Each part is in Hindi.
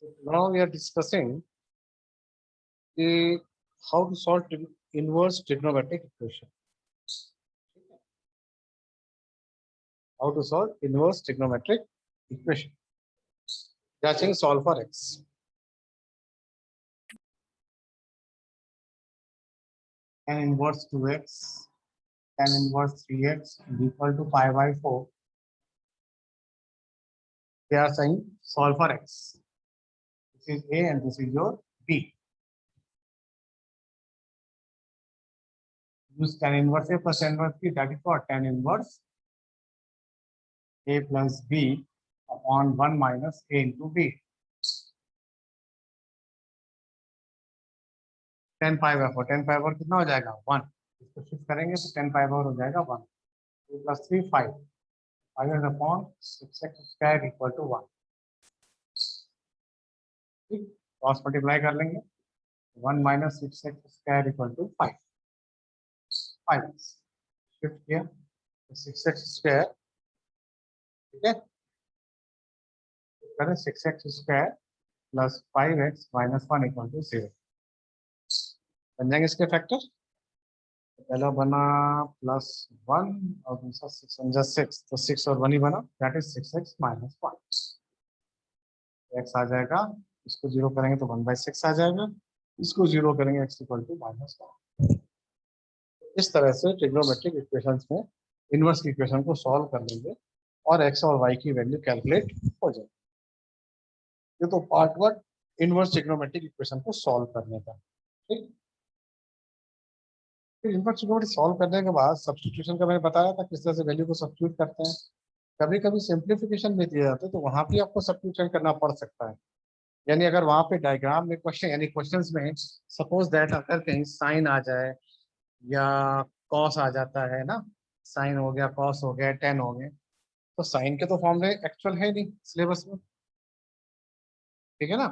Now we are discussing the how to solve inverse trigonometric equation. How to solve inverse trigonometric equation. Catching solve for x. Tan inverse 2x, tan inverse 3x is equal to pi by 4. They are saying solve for x. This is A and this is your B. Use tan inverse A plus tan inverse B, that is what tan inverse A plus B upon 1 minus A into B. 10 pi by 4, 10 pi by कितना हो जाएगा 1. इसको शिफ्ट करेंगे तो 10 पाई बाय हो जाएगा 1. 2 plus 3 5. 5 upon 6x square equal to 1. ठीक, क्रॉस मल्टीप्लाई कर लेंगे. 1 minus 6x square equal to 5. 5 shift किया तो 6x स्क्वायर. ठीक है, करें 6x square plus 5x minus 1 equal to 0. बन जाएंगे इसके फैक्टर. पहला बना +1 और दूसरा 6 तो 6 और 1 ही बना, that is 6x minus 1. x आ जाएगा, इसको 0 करेंगे तो 1/6 आ जाएगा, इसको 0 करेंगे x इक्वल टू -1. इस तरह से ट्रिग्नोमेट्रिक इक्वेशंस में इनवर्स की इक्वेशन को सॉल्व कर लेंगे और x और y की वैल्यू कैलकुलेट हो जाएगी. ये तो पार्ट 1 इनवर्स ट्रिग्नोमेट्रिक इक्वेशन को सॉल्व करने का. ठीक, फिर इनवर्स ट्रिग्नोमेट्री सॉल्व करने के बाद सब्स्टिट्यूशन का मैंने बताया था किस तरह से वैल्यू को सब्स्टिट्यूट करते हैं. कभी कभी सिंप्लीफिकेशन में दिए जाते हैं तो वहां भी आपको सब्स्टिट्यूशन करना पड़ सकता है. यानी अगर वहां पे डायग्राम में क्वेश्चन यानी क्वेश्चंस में सपोज दैट अगर कहीं साइन आ जाए या कॉस आ जाता है ना, साइन हो गया, कॉस हो गया, टेन हो गए, तो साइन के तो फॉर्मूले एक्चुअल है नहीं सिलेबस में. ठीक है ना,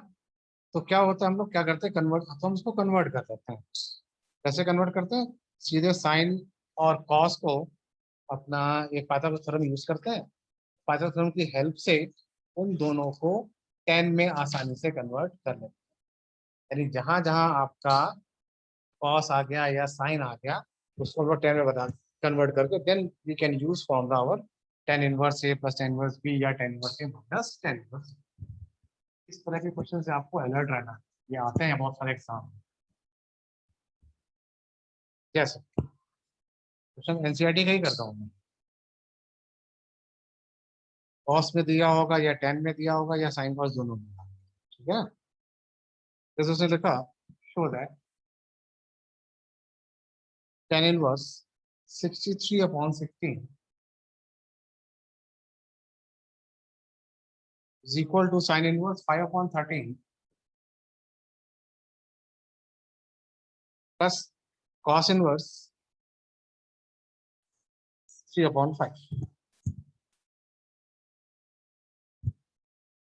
तो क्या होता है, हम लोग क्या करते हैं, कन्वर्ट, तो हम उसको कन्वर्ट कर देते हैं. कैसे कन्वर्ट करते हैं, सीधे साइन और कॉस को अपना एक पाइथागोरस थ्योरम यूज करते हैं. पाइथागोरस थ्योरम की हेल्प से उन दोनों को टेन में आसानी से कन्वर्ट कर लेते हैं. यानी जहां जहां आपका कॉस आ गया या साइन आ गया उसको हम लोग टेन में बता कन्वर्ट करके then we can use formula और tan inverse A plus tan inverse B या tan inverse A minus tan inverse. इस तरह के क्वेश्चन से आपको अलर्ट रहना है, ये आते हैं बहुत सारे एग्जाम. जैसे क्वेश्चन एनसीईआरटी का ही करता हूँ मैं. कॉस में दिया होगा या टेन में दिया होगा या साइन कॉस दोनों में. ठीक है, जैसे उसने लिखा show that tan inverse 63/16 is equal to sin inverse 5/13 plus cos inverse 3/5.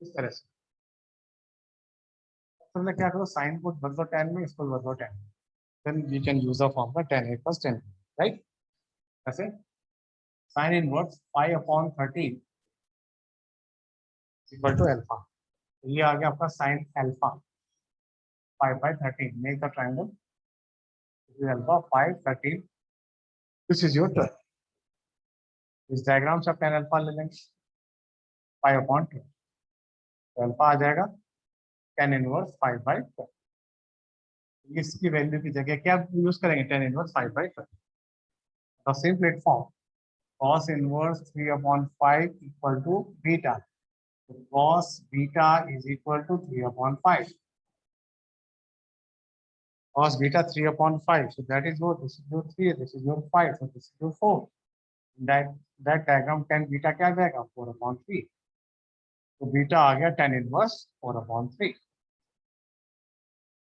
इस तरह से तो क्या करो, साइन को बदलो tan में, इसको बदलो tan में, then we can use the formula tan a plus tan b, right? ऐसे sin inverse 5/13 is equal to alpha. ये आ गया आपका sin alpha 5/13. Make the triangle. This is alpha 5/13. This is your 12. इस डायग्राम से आप tan alpha ले लेंगे 5/12. तो अल्फा आ जाएगा tan इनवर्स 5/12. इसकी वैल्यू की जगह क्या यूज करेंगे, tan inverse 5/12. The same platform cos inverse 3/5 equal to beta. cos beta is equal to 3/5. cos beta 3/5. So that is what, this is your 3, this is your 5, so this is your 4. That diagram tan beta क्या आ जाएगा 4/3. तो बीटा आ गया tan इनवर्स 4/3.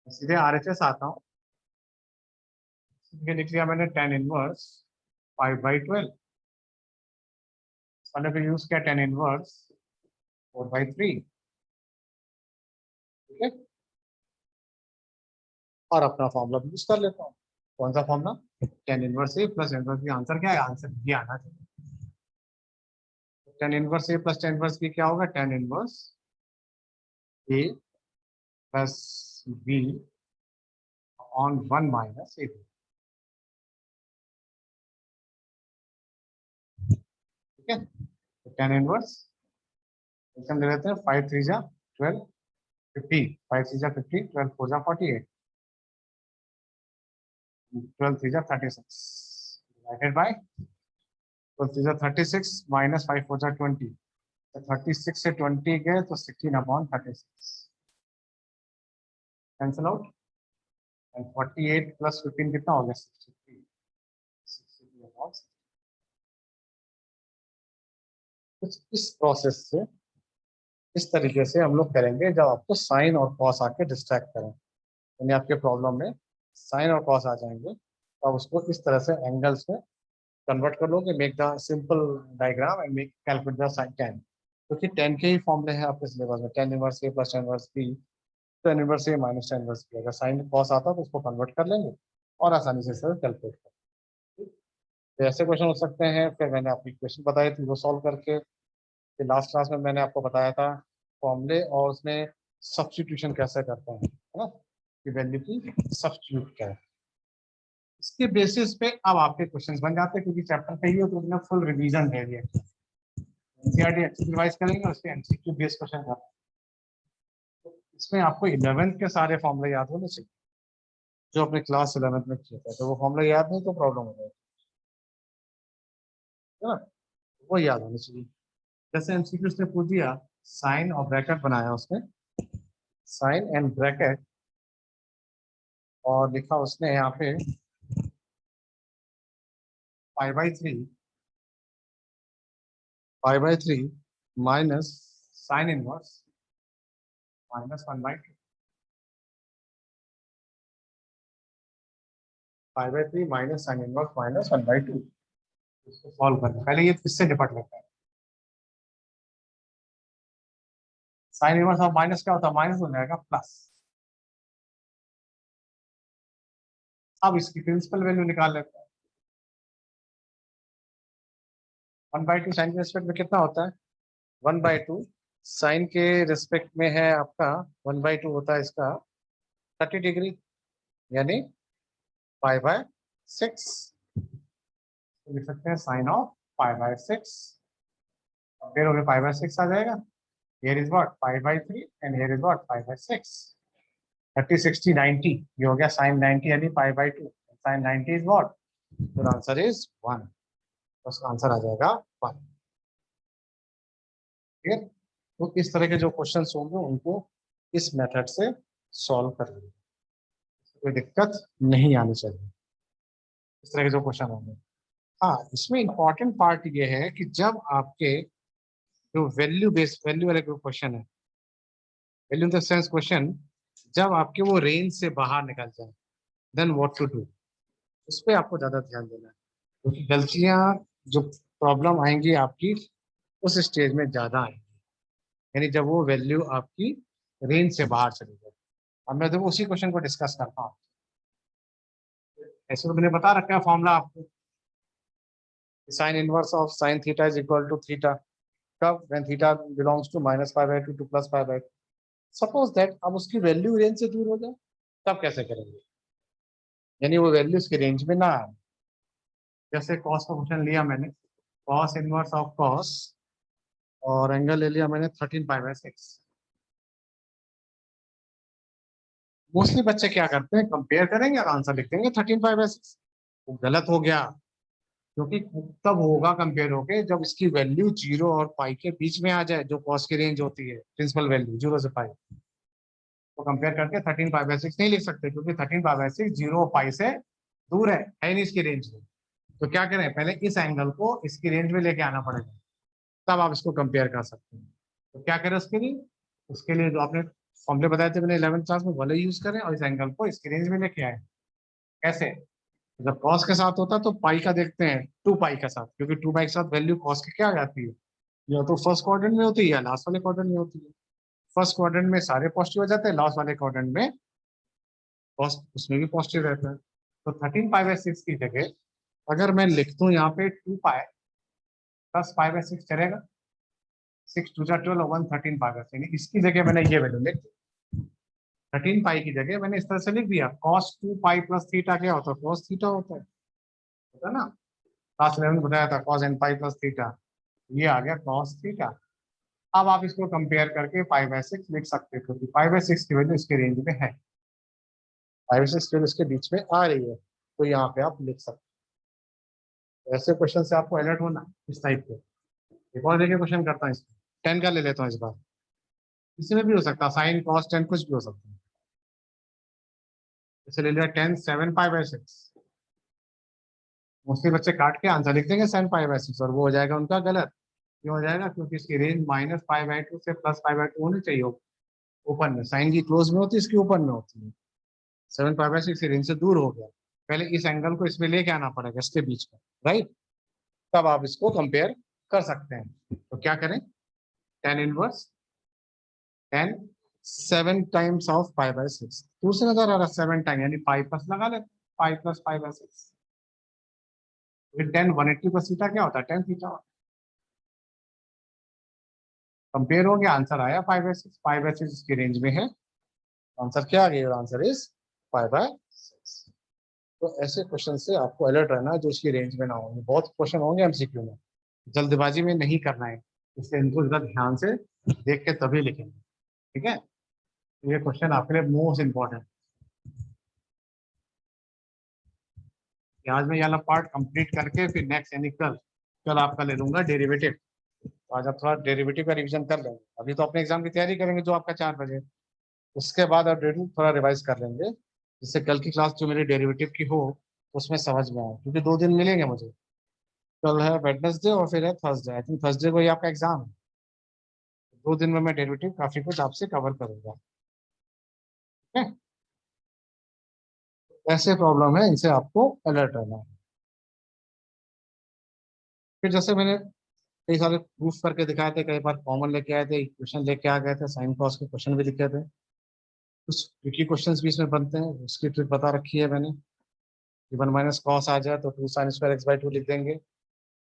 सीधे RHS आता हूँ, लिख लिया मैंने tan इनवर्स 5/12. मैंने फिर यूज किया tan इनवर्स 4/3. ठीक है, और अपना फॉर्मूला भी यूज कर लेता हूँ. कौन सा formula, tan inverse A plus inverse B. Answer क्या है, आंसर ये आना चाहिए. tan inverse A plus tan inverse B क्या होगा, tan inverse A plus B on 1 minus A B. ठीक है, तो tan इनवर्स हम ले लेते हैं 5 3 जा 12 50, 5 3 जा 50, 12 4 जा 48, 12 3 जा 36 डिवाइडेड बाय 12 3 जा 36 माइनस 5 4 जा 20, तो 36 से 20 गए तो 16/36 कैंसिल आउट, एंड 48 प्लस 15 कितना हो गया 63, 63 कुछ इस प्रोसेस से इस तरीके से हम लोग करेंगे जब आपको साइन और कॉस आके डिस्ट्रैक्ट करें, यानी आपके प्रॉब्लम में साइन और कॉस आ जाएंगे तो आप उसको इस तरह से एंगल्स में कन्वर्ट कर लो कि make the simple diagram and make calculate the sine tan, क्योंकि टेन के ही फॉर्मूले हैं आपके सिलेबस में, tan inverse A plus tan inverse B, tan inverse A minus tan inverse B. अगर साइन कॉस आता है तो उसको कन्वर्ट कर लेंगे और आसानी से सर कैलकुलेट कर, तो ऐसे क्वेश्चन हो सकते हैं। फिर मैंने आपकी क्वेश्चन बताई थी वो सॉल्व करके, फिर लास्ट क्लास में मैंने आपको बताया था फॉर्मूले और उसमें सब्स्टिट्यूशन कैसे करते हैं, है ना, कि वैल्यू की सब्स्टिट्यूट क्या है। इसके बेसिस पे अब आपके क्वेश्चंस बन जाते हैं, क्योंकि चैप्टर पे ही हो तो उसने फुल रिवीजन दे दिया, एनसीईआरटी अच्छे से रिवाइज करेंगे और उसके एमसीक्यू बेस्ड क्वेश्चन का, तो इसमें आपको 11th के सारे फॉर्मूले याद होने चाहिए जो अपने क्लास 11th में किए थे, तो वो फॉर्मूला याद नहीं तो प्रॉब्लम हो जाएगी, है ना, वो याद होने चाहिए। जैसे एमसीक्यू उसने पूछ दिया, साइन और ब्रैकेट बनाया उसने, साइन एंड ब्रैकेट, और लिखा उसने यहाँ पे pi by three minus sine inverse minus 1/2, pi by three minus sine inverse minus 1/2। इसको सॉल्व करना पहले ये किससे निपट लेते हैं, साइन इनवर्स ऑफ माइनस क्या होता है, माइनस हो जाएगा प्लस। अब इसकी प्रिंसिपल वैल्यू निकाल लेते हैं, 1/2 साइन के रिस्पेक्ट में कितना होता है, 1/2 साइन के रिस्पेक्ट में है आपका, 1/2 होता है इसका 30 डिग्री, यानी पाई/6, लिख सकते हैं साइन ऑफ पाई/6, फिर हो गया पाई/6 आ जाएगा, here is what पाई/3 and here is what पाई/6, 30 60 90, ये हो गया साइन 90 यानी पाई/2, साइन 90 इज व्हाट, तो आंसर इज 1, तो उसका आंसर आ जाएगा 1। ठीक है, तो इस तरह के जो क्वेश्चन होंगे उनको इस मेथड से सॉल्व कर लेंगे, कोई दिक्कत नहीं आनी चाहिए इस तरह के जो क्वेश्चन होंगे। हाँ, इसमें इंपॉर्टेंट पार्ट ये है कि जब आपके जो वैल्यू बेस्ड वैल्यू वाले क्वेश्चन है, value in the sense question, जब आपके वो रेंज से बाहर निकल जाए देन व्हाट टू डू, उस पर आपको ज्यादा ध्यान देना है, क्योंकि गलतियां जो प्रॉब्लम आएंगी आपकी उस स्टेज में ज्यादा आएंगी, यानी जब वो वैल्यू आपकी रेंज से बाहर चली जाए। अब मैं तो उसी क्वेश्चन को डिस्कस करता हूँ, ऐसे तो मैंने बता रखा है फॉर्मूला आपको, sine inverse of sine theta is equal to theta, कब, when theta belongs to -pi to +pi. Suppose that अब उसकी वैल्यू रेंज से दूर हो जाए, तब कैसे करेंगे, यानी वो वैल्यू उसके रेंज में ना आए। जैसे कॉस का क्वेश्चन लिया मैंने, कॉस इनवर्स ऑफ कॉस, और एंगल ले लिया मैंने 13 पाई/6। मोस्टली बच्चे क्या करते हैं, कंपेयर करेंगे और आंसर लिख देंगे 13 पाई/6, वो गलत हो गया, क्योंकि तब होगा कंपेयर होके जब इसकी वैल्यू 0 और पाई के बीच में आ जाए, जो कॉस की रेंज होती है प्रिंसिपल वैल्यू 0 से पाई, तो कंपेयर करके 13 पाई/6 नहीं लिख सकते, क्योंकि 13 पाई/6 0 पाई से दूर है नहीं इसकी रेंज में। तो क्या करें, पहले इस एंगल को इसकी रेंज में लेके आना पड़ेगा, तब आप इसको कंपेयर कर सकते हैं। तो क्या करें उसके लिए, उसके लिए जो आपने फॉर्मूले बताए थे मैंने 11th क्लास में, वाले यूज करें और इस एंगल को इसकी रेंज में लेके आए। कैसे, जब कॉस के साथ होता है तो पाई का देखते हैं 2 पाई के साथ, क्योंकि 2 पाई के साथ वैल्यू कॉस की क्या आ जाती है, या तो फर्स्ट क्वाड्रेंट में होती है या लास्ट वाले क्वाड्रेंट में होती है। फर्स्ट क्वाड्रेंट में सारे पॉजिटिव हो जाते हैं, लास्ट वाले क्वाड्रेंट में कॉस उसमें भी पॉजिटिव रहता है। तो 13 पाई/6 की जगह अगर मैं लिख दूं यहाँ पे 2 पाई प्लस पाई/6 चलेगा, 6 2 जा 12 और 1 13 पाई/6, यानी इसकी जगह मैंने ये वैल्यू लिख दी। 13 पाई की जगह मैंने इस तरह से लिख दिया, cos 2 पाई प्लस थीटा क्या होता है, cos थीटा होता है ना। क्लास 11 में बताया था cos n pi plus theta, ये आ गया cos थीटा। अब आप इसको कंपेयर करके पाई बाय 6 लिख सकते हो, क्योंकि पाई बाय 6 की वैल्यू इसके रेंज में है, पाई बाय 6 की वैल्यू इसके बीच में आ रही है, तो यहाँ पे आप लिख सकते हो। ऐसे क्वेश्चन से आपको अलर्ट होना इस टाइप के। एक और देखिए क्वेश्चन करता हूँ, इसको 10 का ले लेता हूँ इस बार। इसमें भी हो सकता है साइन कॉस 10 कुछ भी हो सकता है। इसे ले लिया 10 7 पाई बाय 6। मोस्टली बच्चे काट के आंसर लिख देंगे 7 पाई बाय 6, और वो हो जाएगा उनका गलत। क्यों हो जाएगा, क्योंकि इसकी रेंज माइनस पाई बाय 2 से प्लस पाई बाय 2 होनी चाहिए ओपन में, साइन की क्लोज में होती है, इसकी ओपन में होती है। 7 पाई बाय 6 रेंज से दूर हो गया, पहले इस एंगल को इसमें लेके आना पड़ेगा इसके बीच में, राइट। तब आप इसको कंपेयर कर सकते हैं। तो क्या करें, tan inverse 10 7 times of pi by 6, दूसरे नजर आ रहा 7 टाइम, यानी पाई प्लस लगा ले, पाई प्लस पाई बाय 6। फिर 10 180 प्लस थीटा क्या होता है, 10 थीटा। कंपेयर हो गया, आंसर आया 5/6, 5/6 इसकी रेंज में है। आंसर क्या आ गया, आंसर इज 5/6। तो ऐसे क्वेश्चन से आपको अलर्ट रहना है जो इसकी रेंज में ना हो। बहुत क्वेश्चन होंगे एमसीक्यू में, जल्दबाजी में नहीं करना है, इसलिए इनको जरा ध्यान से देख के तभी लिखेंगे, ठीक है। ये क्वेश्चन आपके लिए मोस्ट इंपॉर्टेंट। आज मैं ये वाला पार्ट कंप्लीट करके फिर नेक्स्ट यानी कल, कल आपका ले लूंगा डेरिवेटिव। तो आज आप थोड़ा डेरिवेटिव का रिवीजन कर लेंगे, अभी तो अपने एग्जाम की तैयारी करेंगे जो आपका 4 बजे, उसके बाद आप डेरिवेटिव थोड़ा रिवाइज कर लेंगे, जिससे कल की क्लास जो मेरी डेरिवेटिव की हो उसमें समझ में आए, क्योंकि 2 दिन मिलेंगे मुझे। कल है वेडनेसडे और फिर है थर्सडे, आई थिंक थर्सडे को ही आपका एग्जाम है। 2 दिन में मैं डेरिवेटिव काफी कुछ आपसे कवर करूंगा, ठीक है। ऐसे प्रॉब्लम है, इनसे आपको अलर्ट रहना है। फिर जैसे मैंने कई सारे प्रूफ करके दिखाए थे, कई बार कॉमन लेके आए थे, इक्वेशन लेके आ गए थे, साइन कॉस के क्वेश्चन भी लिखे थे, कुछ ट्रिकी क्वेश्चंस भी इसमें बनते हैं, उसकी ट्रिक बता रखी है मैंने। कि 1 - कॉस आ जाए तो 2 sin² x/2 लिख देंगे,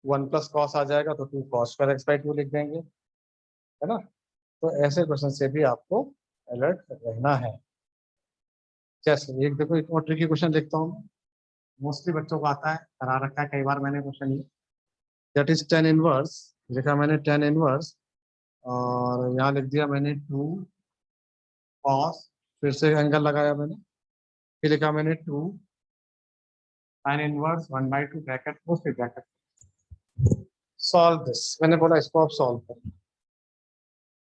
1 + कॉस आ जाएगा तो 2 cos² x/2 लिख देंगे, है ना। तो ऐसे क्वेश्चन से भी आपको अलर्ट रहना है। जैसे एक देखो, एक और ट्रिकी क्वेश्चन देखता हूँ, मोस्टली बच्चों को आता है, करा रखा है कई बार मैंने क्वेश्चन ये। दैट इज टेन इनवर्स, लिखा मैंने टेन इनवर्स, और यहाँ लिख दिया मैंने 2 cos, फिर से एंगल लगाया मैंने, फिर लिखा मैंने 2 sin−1 1/2 ब्रैकेट क्लोज, फिर ब्रैकेट। सॉल्व दिस, मैंने बोला इसको आप सॉल्व करें।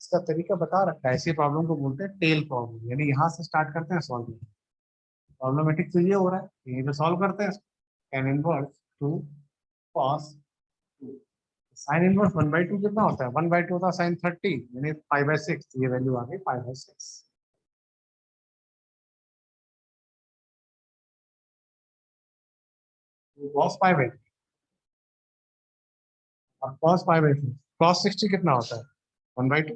इसका तरीका बता रखा है, ऐसी प्रॉब्लम को बोलते हैं टेल प्रॉब्लम, यानी यहाँ से स्टार्ट करते हैं सॉल्व। प्रॉब्लमेटिक तो ये हो रहा है, यहीं पे सॉल्व करते हैं। tan इनवर्स 2 cos 2, sin−1 1/2 कितना होता है, 1/2 होता है sin 30, यानी 5/6, ये वैल्यू आ गई 5/6। cos 5/2, अब cos 5/2, cos 60 कितना होता है 1/2,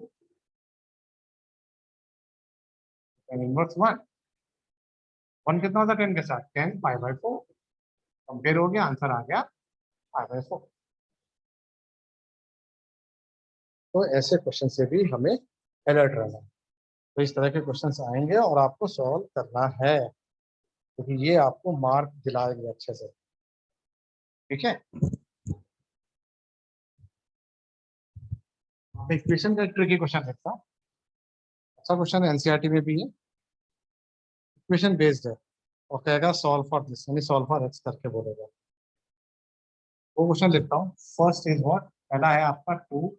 tan इनवर्स 1, 1 कितना होता है 10 के साथ, 10 5/4, कंपेयर हो गया, आंसर आ गया 5/4। तो ऐसे क्वेश्चन से भी हमें अलर्ट रहना है। तो इस तरह के क्वेश्चन आएंगे और आपको सॉल्व करना है, क्योंकि ये आपको मार्क दिलाएंगे अच्छे से, ठीक है। अब इक्वेशन का ट्रिकी क्वेश्चन देखता हूँ, अच्छा क्वेश्चन है, एनसीईआरटी में भी है, इक्वेशन बेस्ड है, और कहेगा सॉल्व फॉर दिस, यानी सॉल्व फॉर एक्स करके बोलेगा। वो क्वेश्चन लिखता हूँ, फर्स्ट इज व्हाट, पहला है आपका 2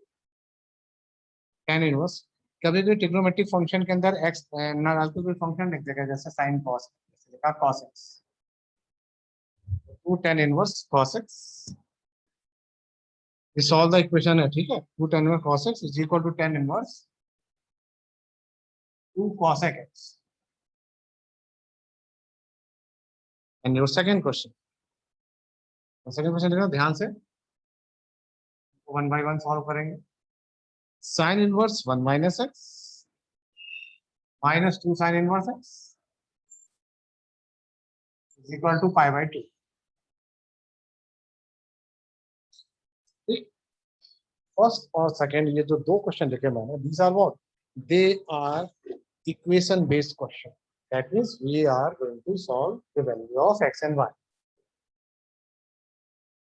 tan इनवर्स। कभी भी ट्रिग्नोमेट्रिक फंक्शन के अंदर एक्स ना डाल के कोई फंक्शन लिख देगा, जैसे साइन कॉस, जैसे लिखा cos x, 2 tan inverse cos x, ये सॉल्व द इक्वेशन है, ठीक है। 2 tan inverse cos x is equal to tan inverse 2 cosec x। And your second question, second question देखो ध्यान से, 1 बाय 1 सॉल्व करेंगे। sin−1 1 - x -2 sin−1 x is equal to π/2, ठीक। फर्स्ट और सेकंड ये जो 2 क्वेश्चन लिखे मैंने, these are what, they are equation based question. That means we are going to solve the value of x and y.